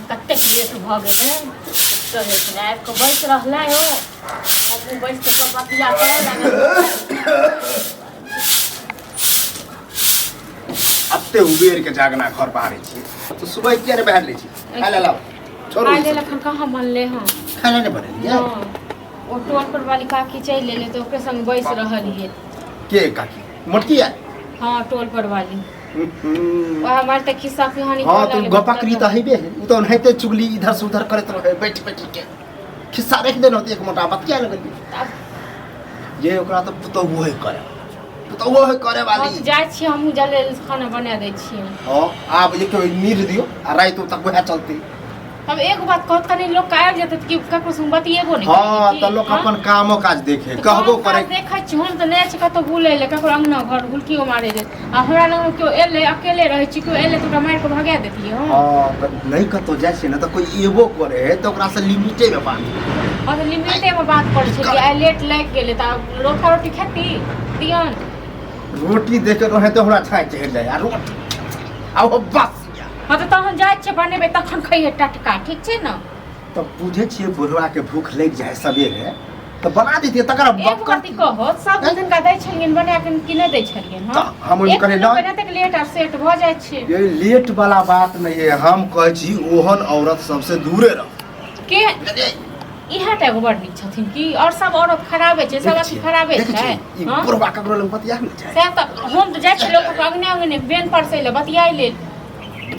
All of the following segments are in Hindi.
कते लेट भ गेलै चले के आबि के बैस रहलै हो हम बैस के बतिया करे अत्ते उबेर के जागना घर बाहर छी तो सुबह किया ने बैठ लै छी खा ले लाओ छोड़ो खाए ले लखन कहां बनले हां खाना ने बनेलिए ओ टोल पर वाली काकी चल लेले तो ओकरे संग बैस रहलिए के काकी मोटकी है हां टोल पर वाली वह हमार त किस्सा कहानी हां तुम गपा करी त हइबे उ तो नहते चुगली इधर से उधर करत रहे बैठ बैठ के खिस्सा रख देनो एक मोटा बात क्या लगल ये ओकरा तो पुतो वो करे पुतो वो करे वाली जाय छी हमहु जले खाना बना दे छी हां आब एक नीर दियो आ रात तक वह चलती हम एक बात कहत कनी लोग काहे जते कि ककरो संग बतिएबो नहीं हां त लोग अपन कामो काज देखे कहबो करे देखै छी हम त नै छी कतो बुलै ले ककरो अंगना घर गुलकियो मारे दे आ हमरा लग क्यों एले अकेले रहै छी क्यों एले तोरा मार के भगा देतिए हां त नहीं कतो जाय छै न त कोई एबो करे त ओकरा से लिमिटे में बात हां त लिमिटे में बात पड़ै छै कि आइ लेट लाग गेले त रोटी रोटी खेती दियन रोटी देके रहे तो हमरा छाय चढ़ जाय आ रोटी आ बस हां त तहन जाय छै बनेबे तखन खइहे टटका ठीक छै न त बुझे छिए बुढ़वा के भूख लग जाय सबेरे त बना देतिए तकरा एक बात कहो सब दिन का दै छलियन बना के कि नै दै छलियन हां हम ओइ करे न बना तक लेट आ सेट भ जाय छै ये लेट वाला बात नहीं है हम कहै छी ओहन औरत सबसे दूरे रह के इहा त एगो बड़ नीक छथिन कि और सब औरत खराबे छै सब अथी खराबे छै हां बुढ़वा ककरो लग बतिया नै छै से त हम त जाय छी लोग के अगने अगने बेन पर से ले बतियाइ ले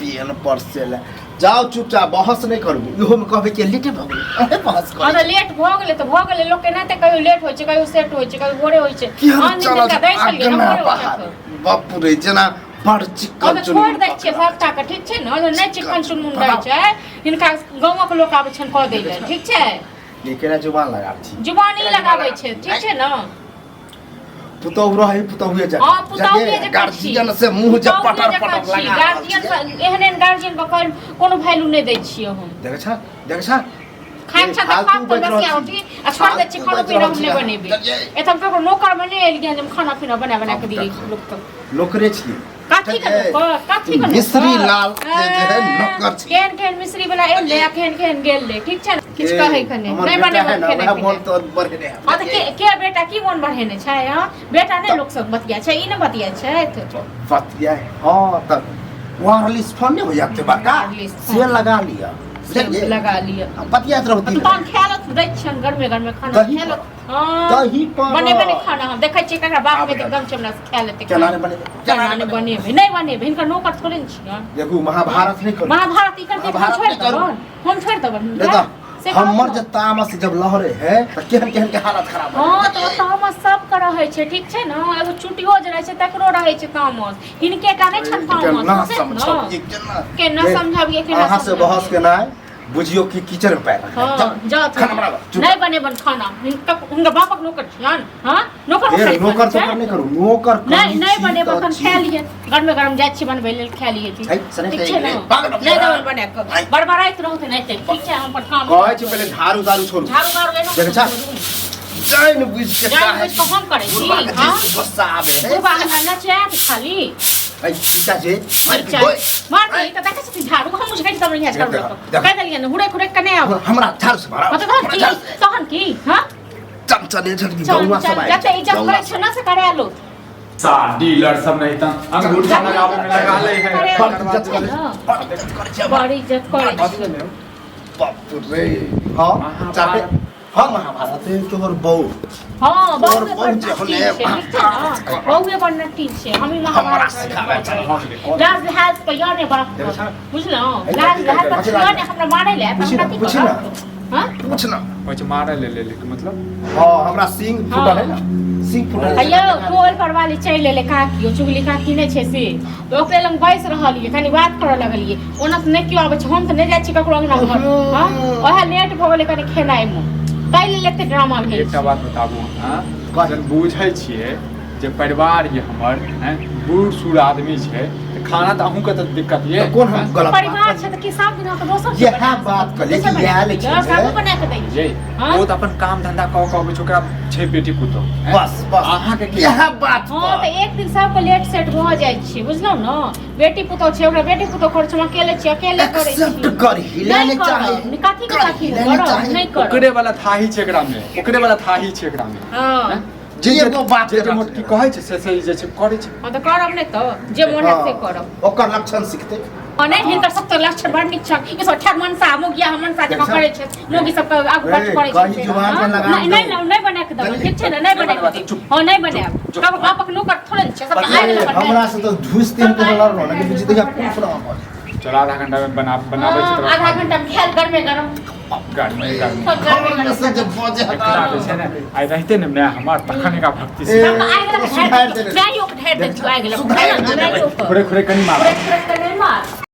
बेन पर से ले जाओ चुपचाप बहस नहीं करू इहो में कहबे कि लेटे भ गेलै अरे बहस कर अरे लेट भ गेलै त भ गेलै लोग के नाते कहियो लेट होय छै कहियो सेट होय छै कहियो भोरे होय छै आन दिन का दै छलिए न भोरे होय छै बाप रे जेना बड़ चिकन चुन छोड़ दै छियै सबटा के ठीक छै न नै चिकन चुन मुन रहै छै हिनका गांव के लोग आबै छन क दै ले ठीक छै लेकिन जुबान लगा छी जुबानी लगाबै छै ठीक छै न पुतौह रही पुतौहे जा हां पुतौहे जे गार्जियन से मुंह जे पटर पटर लगा गार्जियन एहन गार्जियन बकर कोनो वैल्यू नै दै छियै हम देख छ खान छ त खा तो बस आउटी आ छोड़ दे छी खाना पीना हम नै बनेबे एतम ककरो नौकर बने एलिए हम खाना पीना बना के दिए लोग तो नौकरे छी काठी का मिस्त्री लाल जे है नौकर छी केन मिस्त्री वाला एले आ केन गेल ले ठीक छै किछ कहै खने नै बने खेने मन तो बढ़े नै हां त के बेटा की मन बढ़ेने छै हां बेटा नै लोग सब बतिया छै ई नै बतिया छै बतिया हां त वायरलेस फोन नै हो जाते बाका से लगा लिया लगा लिया बतिया रहती तो खेलत दै छन घर में खाना खेलत हां दही पर बनेबे नै खाना हम देखै छी ककरा बाप में एकदम चमड़ा से खा लेते केना ने बनेबे नै बनेबे इनका नौकर थोड़े न छी देखू महाभारत नहीं करू महाभारत ई करके छोड़ दबन हम छोड़ दबन हमर जे तामस जब लहरे है त केहन के हालत खराब हां तो तामस सब का रहे छै ठीक छै न एगो छुट्टियो जे रहे छै तकरो रहे छै तामस हिनके का नै छन तामस ना समझो के न समझाबिए के अहाँ से बहस के ना बुझियो कि किचन में पैर हां जा खाना बनाबो नै बनेबन खाना उनका बापक नौकर छियन हां नौकर तो नहीं करू नौकर नै बनेबो तन खा लिए गरम जाय छी बनबै लेल खा लिए ठीक छै नै दवन बना के बड़बड़ाइत रहते नै ठीक छै हम पर काम कहै छी पहले झाड़ू छोड़ झाड़ू देख छ जाइन बुझ के काहे हम करे छी हां गुस्सा आबे है बुबा हमरा नचात खाली आई सीता जे मार दे त देखै छी झाड़ू हम मुझे कहि तब यहाँ झाड़ू कह देलिए न हुड़े खुड़े कने आब हमरा झाड़ू से मारा तहन की हां चमचने झटकी गौवा सब आए जते इज्जत करे छ ना से करे आलो सा डीलर सब नहीं त अंगूठा लगावे में लगा ले है बड़ी इज्जत करे बाप रे हां चाहे हां महाभारत तोहर बहु हां बहुत बहुए बनना ठीक छै हम महाभारत सिखावे छै लाज हाथ पे याने बात बुझलो लाज हाथ पे याने हमरा मारे ले पूछ ना हां पूछ ना कुछ मारे ले मतलब हां हमरा सिंह फुटल है ना सिंह फुटल है अयो टोल पर वाली चल ले काकी चुगली काकी नै छै से तो ओकरे लंग बैस रहलिए कनी बात करे लगलिए ओना त नै कियो आबै छै हम त नै जाय छी ककरो अंगना घर हां ओहे लेट भ गेलै कनी खेनाइ में तै लेते ड्रामा भेल एकटा बात बताबू हां जन बुझै छियै जे परिवार ये हमर हैं बूढ़ सूढ़ आदमी छै खाना तो अहूँ के तो दिक्कत ये तो कौन हम गलत परिवार बात छै त कि सब दिन तो दोसर ये बात कर ले कि आयल छै सब बना के दै ये हाँ? वो तो अपन काम धंधा कह के ओकरा छे बेटी पुतो हैं? बस बस अहाँ के की यह बात हाँ तो एक दिन सबके लेट सेट भ जाइ छै बुझलौ न बेटी पुतो छै ओकरा बेटी पुतो कर छै अकेले छै अकेले करे छै एक्सेप्ट कर हिलाने चाहे कथी के कथी नहीं कर ओकरे वाला थाही छै एकरा में ओकरे वाला थाही छै एकरा में हां हैं? जे एगो बात जे जे मोटकी कहै छै से जे छै करै छै हां त करब नै त जे मोन है से करब ओकर लक्षण सीखते अने हिनकर सब तो लक्षण बड़ नीक छ ई सब ठग मनसा मोगिया मनसा जमा करे छै मोगी सब के आगू बात करे छै कहीं जुबान पर लगा नहीं बना के दब ठीक छै ना नहीं बना के हां नहीं बनाब कब बापक नौकर थोड़े छै सब आइ हमरा से तो झूस तीन के लड़ रहा कि बुझी देखा पूरा चल आधा घंटा में बनाबै छै आधा घंटा में खेल गरमे गरम गाड़ी में सब गरमे गरम से जब बजे एकरा जे छै ने आइ रहते ने मैं हमार तखन का भक्ति से आइ गेला मैं यो ढेर दे छु आइ गेला खुरे खुरे कनी मार नहीं मार